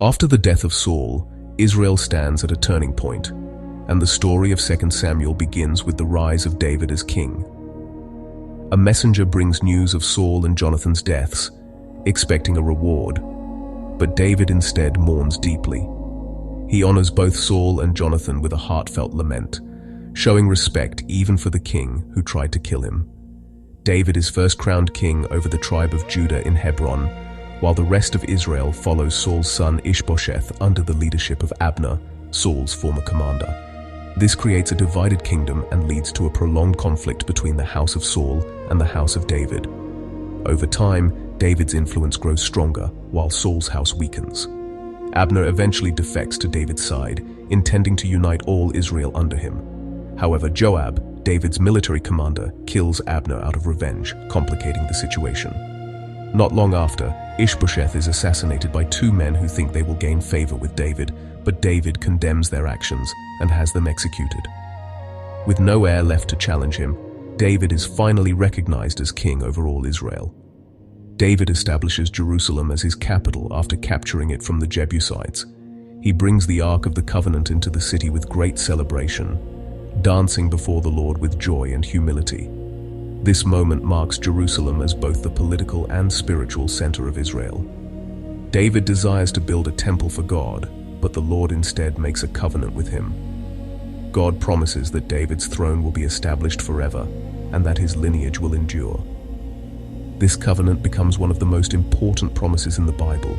After the death of Saul, Israel stands at a turning point, and the story of 2 Samuel begins with the rise of David as king. A messenger brings news of Saul and Jonathan's deaths, expecting a reward, but David instead mourns deeply. He honors both Saul and Jonathan with a heartfelt lament, showing respect even for the king who tried to kill him. David is first crowned king over the tribe of Judah in Hebron, while the rest of Israel follows Saul's son Ishbosheth under the leadership of Abner, Saul's former commander. This creates a divided kingdom and leads to a prolonged conflict between the house of Saul and the house of David. Over time, David's influence grows stronger, while Saul's house weakens. Abner eventually defects to David's side, intending to unite all Israel under him. However, Joab, David's military commander, kills Abner out of revenge, complicating the situation. Not long after, Ishbosheth is assassinated by two men who think they will gain favor with David, but David condemns their actions and has them executed. With no heir left to challenge him, David is finally recognized as king over all Israel. David establishes Jerusalem as his capital after capturing it from the Jebusites. He brings the Ark of the Covenant into the city with great celebration, dancing before the Lord with joy and humility. This moment marks Jerusalem as both the political and spiritual center of Israel. David desires to build a temple for God, but the Lord instead makes a covenant with him. God promises that David's throne will be established forever and that his lineage will endure. This covenant becomes one of the most important promises in the Bible,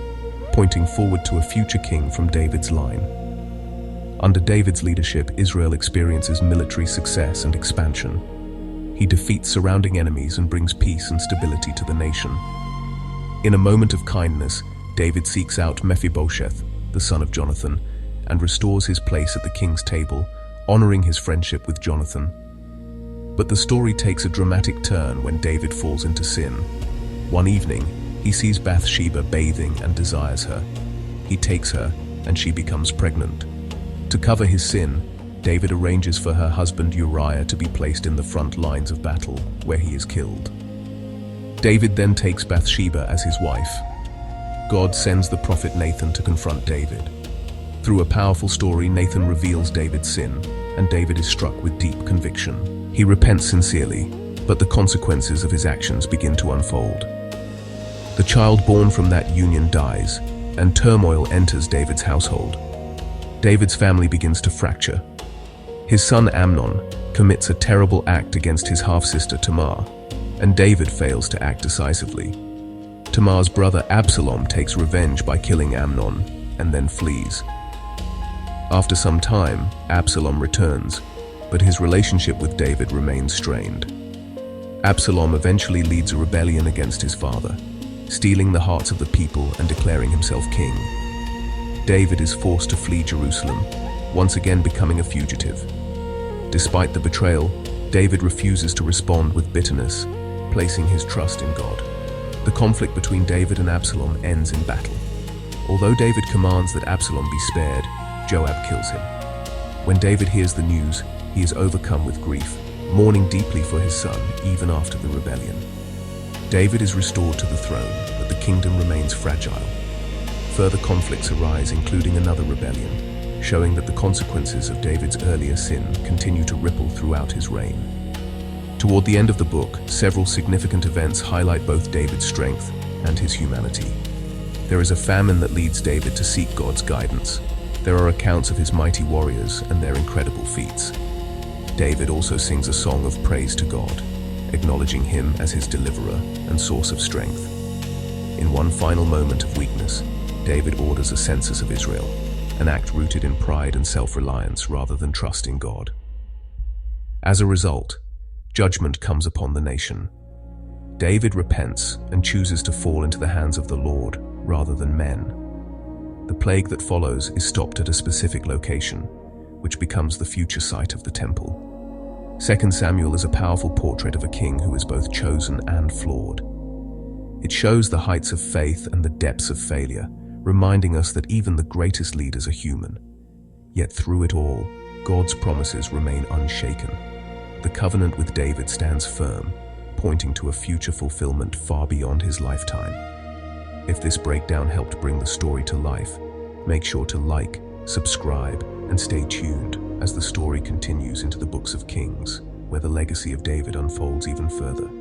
pointing forward to a future king from David's line. Under David's leadership, Israel experiences military success and expansion. He defeats surrounding enemies and brings peace and stability to the nation. In a moment of kindness, David seeks out Mephibosheth, the son of Jonathan, and restores his place at the king's table, honoring his friendship with Jonathan. But the story takes a dramatic turn when David falls into sin. One evening, he sees Bathsheba bathing and desires her. He takes her, and she becomes pregnant. To cover his sin, David arranges for her husband Uriah to be placed in the front lines of battle, where he is killed. David then takes Bathsheba as his wife. God sends the prophet Nathan to confront David. Through a powerful story, Nathan reveals David's sin, and David is struck with deep conviction. He repents sincerely, but the consequences of his actions begin to unfold. The child born from that union dies, and turmoil enters David's household. David's family begins to fracture. His son Amnon commits a terrible act against his half-sister Tamar, and David fails to act decisively. Tamar's brother Absalom takes revenge by killing Amnon and then flees. After some time, Absalom returns, but his relationship with David remains strained. Absalom eventually leads a rebellion against his father, stealing the hearts of the people and declaring himself king. David is forced to flee Jerusalem, once again becoming a fugitive. Despite the betrayal, David refuses to respond with bitterness, placing his trust in God. The conflict between David and Absalom ends in battle. Although David commands that Absalom be spared, Joab kills him. When David hears the news, he is overcome with grief, mourning deeply for his son even after the rebellion. David is restored to the throne, but the kingdom remains fragile. Further conflicts arise, including another rebellion, showing that the consequences of David's earlier sin continue to ripple throughout his reign. Toward the end of the book, several significant events highlight both David's strength and his humanity. There is a famine that leads David to seek God's guidance. There are accounts of his mighty warriors and their incredible feats. David also sings a song of praise to God, acknowledging him as his deliverer and source of strength. In one final moment of weakness, David orders a census of Israel, an act rooted in pride and self-reliance rather than trust in God. As a result, judgment comes upon the nation. David repents and chooses to fall into the hands of the Lord rather than men. The plague that follows is stopped at a specific location, which becomes the future site of the temple. 2 Samuel is a powerful portrait of a king who is both chosen and flawed. It shows the heights of faith and the depths of failure, reminding us that even the greatest leaders are human. Yet through it all, God's promises remain unshaken. The covenant with David stands firm, pointing to a future fulfillment far beyond his lifetime. If this breakdown helped bring the story to life, Make sure to like, subscribe, and stay tuned as the story continues into the books of Kings, where the legacy of David unfolds even further.